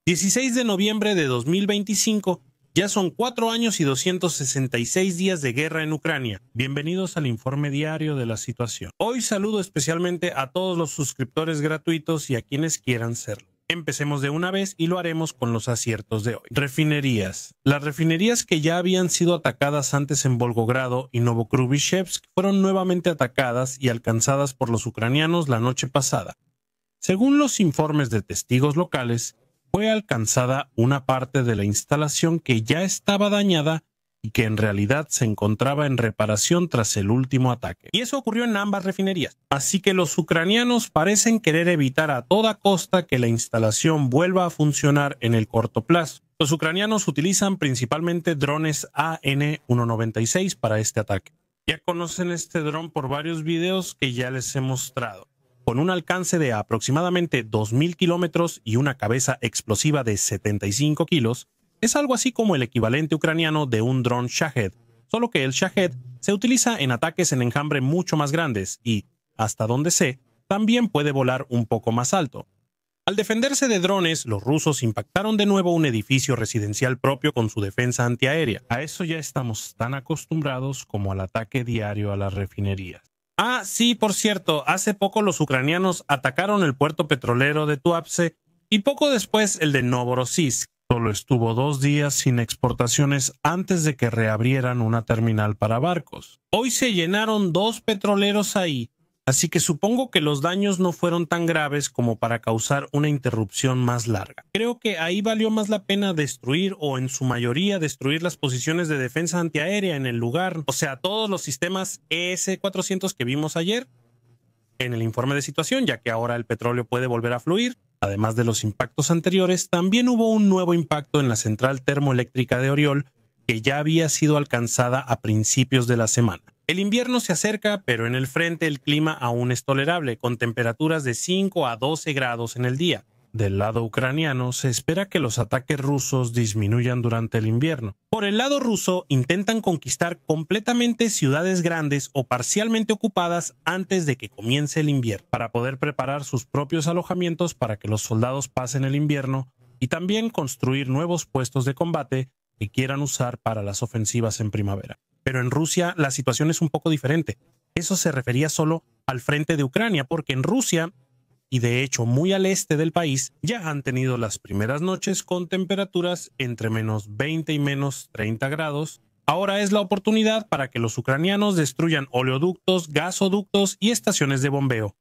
16 de noviembre de 2025, ya son 4 años y 266 días de guerra en Ucrania. Bienvenidos al informe diario de la situación. Hoy saludo especialmente a todos los suscriptores gratuitos y a quienes quieran serlo. Empecemos de una vez y lo haremos con los aciertos de hoy. Refinerías. Las refinerías que ya habían sido atacadas antes en Volgogrado y Novokrushevsk fueron nuevamente atacadas y alcanzadas por los ucranianos la noche pasada. Según los informes de testigos locales, fue alcanzada una parte de la instalación que ya estaba dañada y que en realidad se encontraba en reparación tras el último ataque. Y eso ocurrió en ambas refinerías. Así que los ucranianos parecen querer evitar a toda costa que la instalación vuelva a funcionar en el corto plazo. Los ucranianos utilizan principalmente drones AN-196 para este ataque. Ya conocen este dron por varios videos que ya les he mostrado. Con un alcance de aproximadamente 2.000 kilómetros y una cabeza explosiva de 75 kilos, es algo así como el equivalente ucraniano de un dron Shahed, solo que el Shahed se utiliza en ataques en enjambre mucho más grandes y, hasta donde sé, también puede volar un poco más alto. Al defenderse de drones, los rusos impactaron de nuevo un edificio residencial propio con su defensa antiaérea. A eso ya estamos tan acostumbrados como al ataque diario a las refinerías. Ah, sí, por cierto, hace poco los ucranianos atacaron el puerto petrolero de Tuapse y poco después el de Novorossiysk. Solo estuvo 2 días sin exportaciones antes de que reabrieran una terminal para barcos. Hoy se llenaron 2 petroleros ahí, así que supongo que los daños no fueron tan graves como para causar una interrupción más larga. Creo que ahí valió más la pena destruir o en su mayoría destruir las posiciones de defensa antiaérea en el lugar, o sea, todos los sistemas ES-400 que vimos ayer en el informe de situación, ya que ahora el petróleo puede volver a fluir. Además de los impactos anteriores, también hubo un nuevo impacto en la central termoeléctrica de Oriol, que ya había sido alcanzada a principios de la semana. El invierno se acerca, pero en el frente el clima aún es tolerable, con temperaturas de 5 a 12 grados en el día. Del lado ucraniano, se espera que los ataques rusos disminuyan durante el invierno. Por el lado ruso, intentan conquistar completamente ciudades grandes o parcialmente ocupadas antes de que comience el invierno, para poder preparar sus propios alojamientos para que los soldados pasen el invierno y también construir nuevos puestos de combate que quieran usar para las ofensivas en primavera. Pero en Rusia la situación es un poco diferente. Eso se refería solo al frente de Ucrania, porque en Rusia, y de hecho muy al este del país, ya han tenido las primeras noches con temperaturas entre menos 20 y menos 30 grados. Ahora es la oportunidad para que los ucranianos destruyan oleoductos, gasoductos y estaciones de bombeo,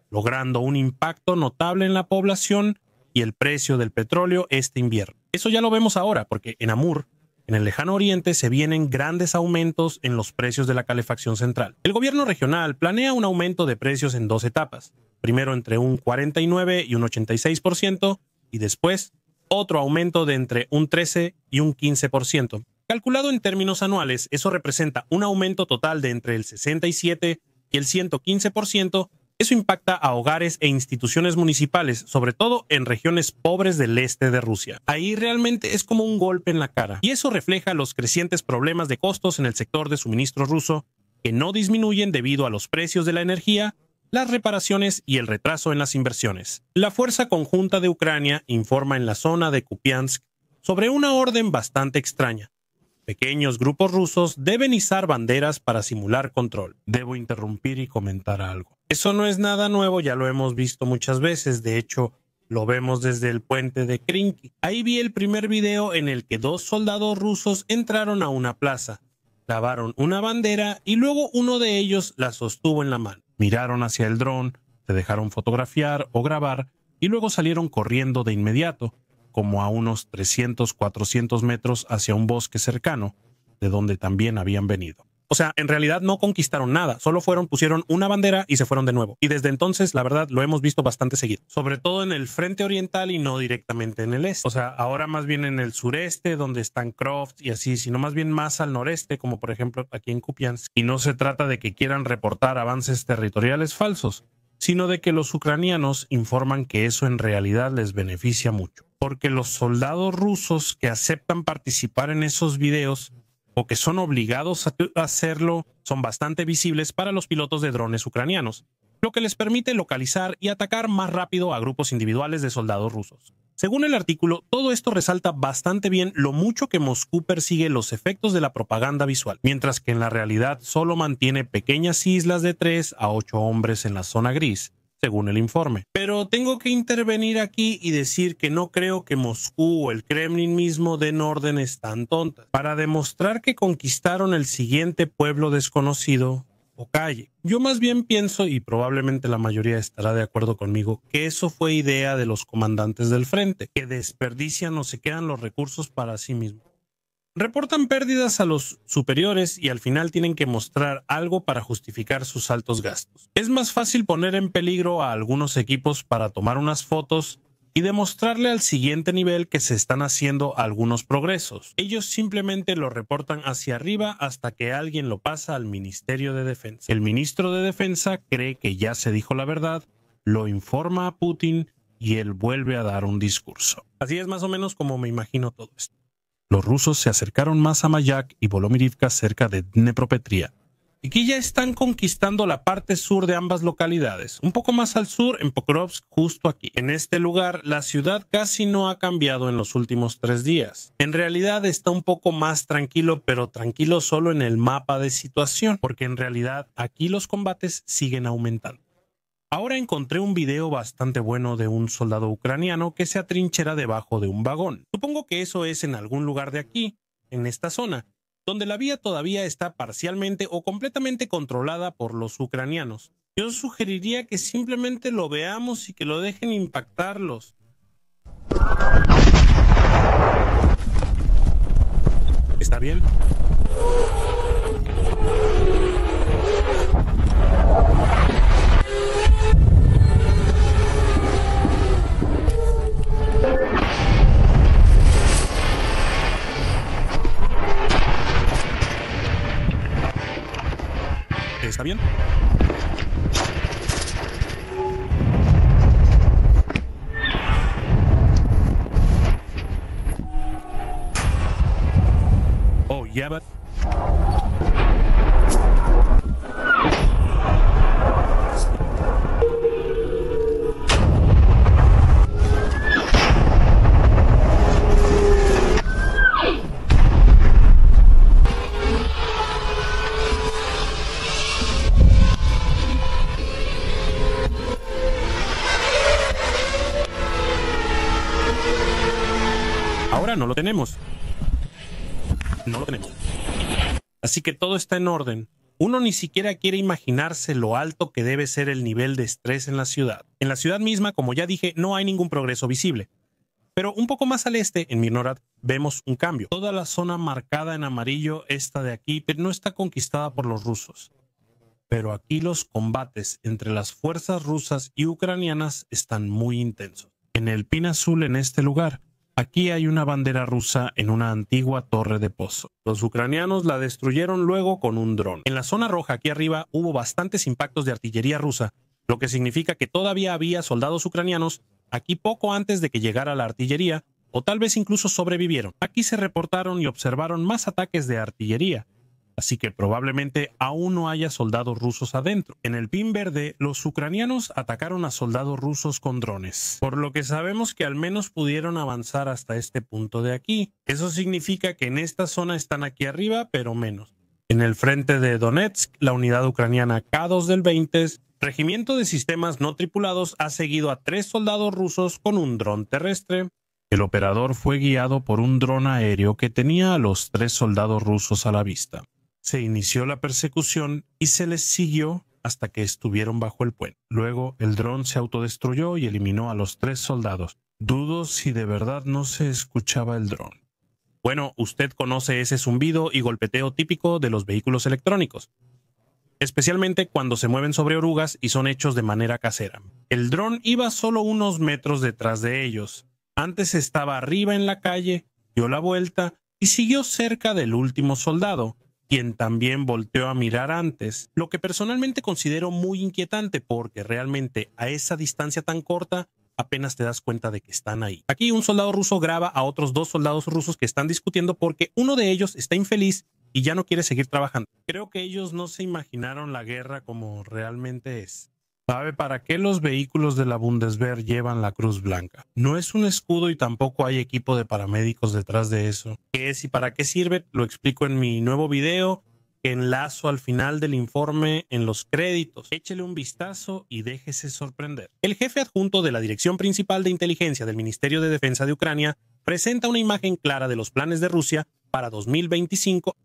logrando un impacto notable en la población y el precio del petróleo este invierno. Eso ya lo vemos ahora, porque en Amur, en el lejano oriente, se vienen grandes aumentos en los precios de la calefacción central. El gobierno regional planea un aumento de precios en 2 etapas. Primero entre un 49 y un 86% y después otro aumento de entre un 13 y un 15%. Calculado en términos anuales, eso representa un aumento total de entre el 67 y el 115%. Eso impacta a hogares e instituciones municipales, sobre todo en regiones pobres del este de Rusia. Ahí realmente es como un golpe en la cara. Y eso refleja los crecientes problemas de costos en el sector de suministro ruso, que no disminuyen debido a los precios de la energía, las reparaciones y el retraso en las inversiones. La Fuerza Conjunta de Ucrania informa en la zona de Kupiansk sobre una orden bastante extraña. Pequeños grupos rusos deben izar banderas para simular control. Debo interrumpir y comentar algo. Eso no es nada nuevo, ya lo hemos visto muchas veces. De hecho, lo vemos desde el puente de Krinky. Ahí vi el primer video en el que 2 soldados rusos entraron a una plaza, clavaron una bandera y luego uno de ellos la sostuvo en la mano. Miraron hacia el dron, se dejaron fotografiar o grabar y luego salieron corriendo de inmediato, como a unos 300-400 metros hacia un bosque cercano, de donde también habían venido. O sea, en realidad no conquistaron nada, solo pusieron una bandera y se fueron de nuevo. Y desde entonces, la verdad, lo hemos visto bastante seguido. Sobre todo en el frente oriental y no directamente en el este. O sea, ahora más bien en el sureste, donde están Croft y así, sino más bien más al noreste, como por ejemplo aquí en Kupiansk. Y no se trata de que quieran reportar avances territoriales falsos, sino de que los ucranianos informan que eso en realidad les beneficia mucho. Porque los soldados rusos que aceptan participar en esos videos o que son obligados a hacerlo son bastante visibles para los pilotos de drones ucranianos, lo que les permite localizar y atacar más rápido a grupos individuales de soldados rusos. Según el artículo, todo esto resalta bastante bien lo mucho que Moscú persigue los efectos de la propaganda visual, mientras que en la realidad solo mantiene pequeñas islas de 3 a 8 hombres en la zona gris, según el informe. Pero tengo que intervenir aquí y decir que no creo que Moscú o el Kremlin mismo den órdenes tan tontas para demostrar que conquistaron el siguiente pueblo desconocido o calle. Yo más bien pienso, y probablemente la mayoría estará de acuerdo conmigo, que eso fue idea de los comandantes del frente, que desperdician o se quedan los recursos para sí mismos. Reportan pérdidas a los superiores y al final tienen que mostrar algo para justificar sus altos gastos. Es más fácil poner en peligro a algunos equipos para tomar unas fotos y demostrarle al siguiente nivel que se están haciendo algunos progresos. Ellos simplemente lo reportan hacia arriba hasta que alguien lo pasa al Ministerio de Defensa. El ministro de Defensa cree que ya se dijo la verdad, lo informa a Putin y él vuelve a dar un discurso. Así es más o menos como me imagino todo esto. Los rusos se acercaron más a Mayak y Volomirivka cerca de Dnepropetria. Aquí ya están conquistando la parte sur de ambas localidades. Un poco más al sur, en Pokrovsk, justo aquí. En este lugar, la ciudad casi no ha cambiado en los últimos 3 días. En realidad está un poco más tranquilo, pero tranquilo solo en el mapa de situación, porque en realidad aquí los combates siguen aumentando. Ahora encontré un video bastante bueno de un soldado ucraniano que se atrinchera debajo de un vagón. Supongo que eso es en algún lugar de aquí, en esta zona, donde la vía todavía está parcialmente o completamente controlada por los ucranianos. Yo sugeriría que simplemente lo veamos y que lo dejen impactarlos. ¿Está bien? ¿Está bien? Oh, yeah, but... Ahora no lo tenemos. No lo tenemos. Así que todo está en orden. Uno ni siquiera quiere imaginarse lo alto que debe ser el nivel de estrés en la ciudad. En la ciudad misma, como ya dije, no hay ningún progreso visible. Pero un poco más al este, en Mirnorad, vemos un cambio. Toda la zona marcada en amarillo, esta de aquí, pero no está conquistada por los rusos. Pero aquí los combates entre las fuerzas rusas y ucranianas están muy intensos. En el pin azul en este lugar, aquí hay una bandera rusa en una antigua torre de pozo. Los ucranianos la destruyeron luego con un dron. En la zona roja aquí arriba hubo bastantes impactos de artillería rusa, lo que significa que todavía había soldados ucranianos aquí poco antes de que llegara la artillería, o tal vez incluso sobrevivieron. Aquí se reportaron y observaron más ataques de artillería, así que probablemente aún no haya soldados rusos adentro. En el pin verde, los ucranianos atacaron a soldados rusos con drones, por lo que sabemos que al menos pudieron avanzar hasta este punto de aquí. Eso significa que en esta zona están aquí arriba, pero menos. En el frente de Donetsk, la unidad ucraniana K2 del 20, Regimiento de Sistemas No Tripulados, ha seguido a 3 soldados rusos con un dron terrestre. El operador fue guiado por un dron aéreo que tenía a los 3 soldados rusos a la vista. Se inició la persecución y se les siguió hasta que estuvieron bajo el puente. Luego, el dron se autodestruyó y eliminó a los 3 soldados. Dudo si de verdad no se escuchaba el dron. Bueno, usted conoce ese zumbido y golpeteo típico de los vehículos electrónicos, especialmente cuando se mueven sobre orugas y son hechos de manera casera. El dron iba solo unos metros detrás de ellos. Antes estaba arriba en la calle, dio la vuelta y siguió cerca del último soldado, quien también volteó a mirar antes, lo que personalmente considero muy inquietante porque realmente a esa distancia tan corta apenas te das cuenta de que están ahí. Aquí un soldado ruso graba a otros 2 soldados rusos que están discutiendo porque uno de ellos está infeliz y ya no quiere seguir trabajando. Creo que ellos no se imaginaron la guerra como realmente es. ¿Sabe para qué los vehículos de la Bundeswehr llevan la Cruz Blanca? No es un escudo y tampoco hay equipo de paramédicos detrás de eso. ¿Qué es y para qué sirve? Lo explico en mi nuevo video, que enlazo al final del informe en los créditos. Échele un vistazo y déjese sorprender. El jefe adjunto de la Dirección Principal de Inteligencia del Ministerio de Defensa de Ucrania presenta una imagen clara de los planes de Rusia para 2025.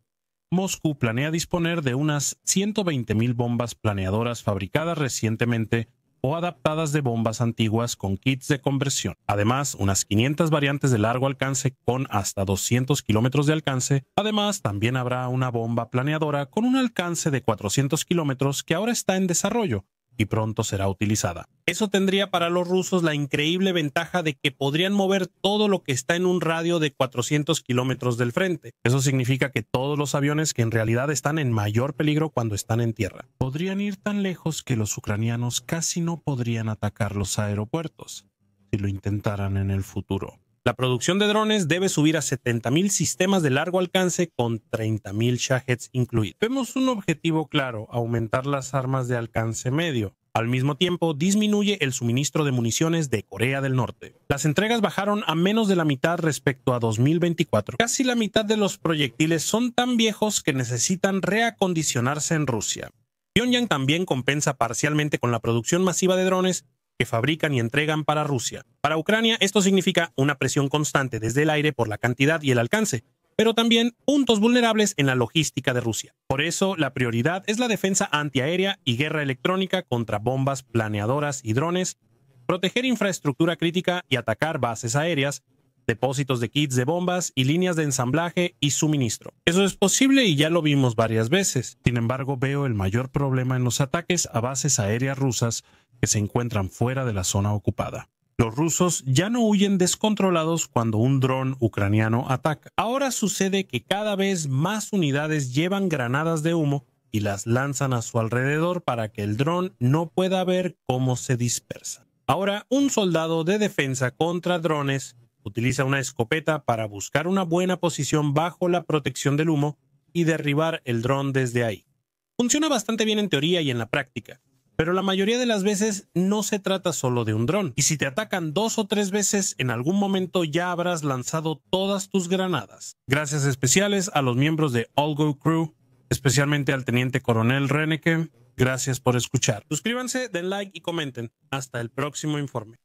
Moscú planea disponer de unas 120.000 bombas planeadoras fabricadas recientemente o adaptadas de bombas antiguas con kits de conversión. Además, unas 500 variantes de largo alcance con hasta 200 kilómetros de alcance. Además, también habrá una bomba planeadora con un alcance de 400 kilómetros que ahora está en desarrollo y pronto será utilizada. Eso tendría para los rusos la increíble ventaja de que podrían mover todo lo que está en un radio de 400 kilómetros del frente. Eso significa que todos los aviones que en realidad están en mayor peligro cuando están en tierra podrían ir tan lejos que los ucranianos casi no podrían atacar los aeropuertos si lo intentaran en el futuro. La producción de drones debe subir a 70.000 sistemas de largo alcance con 30.000 Shaheds incluidos. Vemos un objetivo claro: aumentar las armas de alcance medio. Al mismo tiempo, disminuye el suministro de municiones de Corea del Norte. Las entregas bajaron a menos de la mitad respecto a 2024. Casi la mitad de los proyectiles son tan viejos que necesitan reacondicionarse en Rusia. Pyongyang también compensa parcialmente con la producción masiva de drones que fabrican y entregan para Rusia. Para Ucrania, esto significa una presión constante desde el aire por la cantidad y el alcance, pero también puntos vulnerables en la logística de Rusia. Por eso, la prioridad es la defensa antiaérea y guerra electrónica contra bombas planeadoras y drones, proteger infraestructura crítica y atacar bases aéreas, depósitos de kits de bombas y líneas de ensamblaje y suministro. Eso es posible y ya lo vimos varias veces. Sin embargo, veo el mayor problema en los ataques a bases aéreas rusas que se encuentran fuera de la zona ocupada. Los rusos ya no huyen descontrolados cuando un dron ucraniano ataca. Ahora sucede que cada vez más unidades llevan granadas de humo y las lanzan a su alrededor para que el dron no pueda ver cómo se dispersa. Ahora, un soldado de defensa contra drones utiliza una escopeta para buscar una buena posición bajo la protección del humo y derribar el dron desde ahí. Funciona bastante bien en teoría y en la práctica, pero la mayoría de las veces no se trata solo de un dron. Y si te atacan 2 o 3 veces, en algún momento ya habrás lanzado todas tus granadas. Gracias especiales a los miembros de All Go Crew, especialmente al teniente coronel Renneke. Gracias por escuchar. Suscríbanse, den like y comenten. Hasta el próximo informe.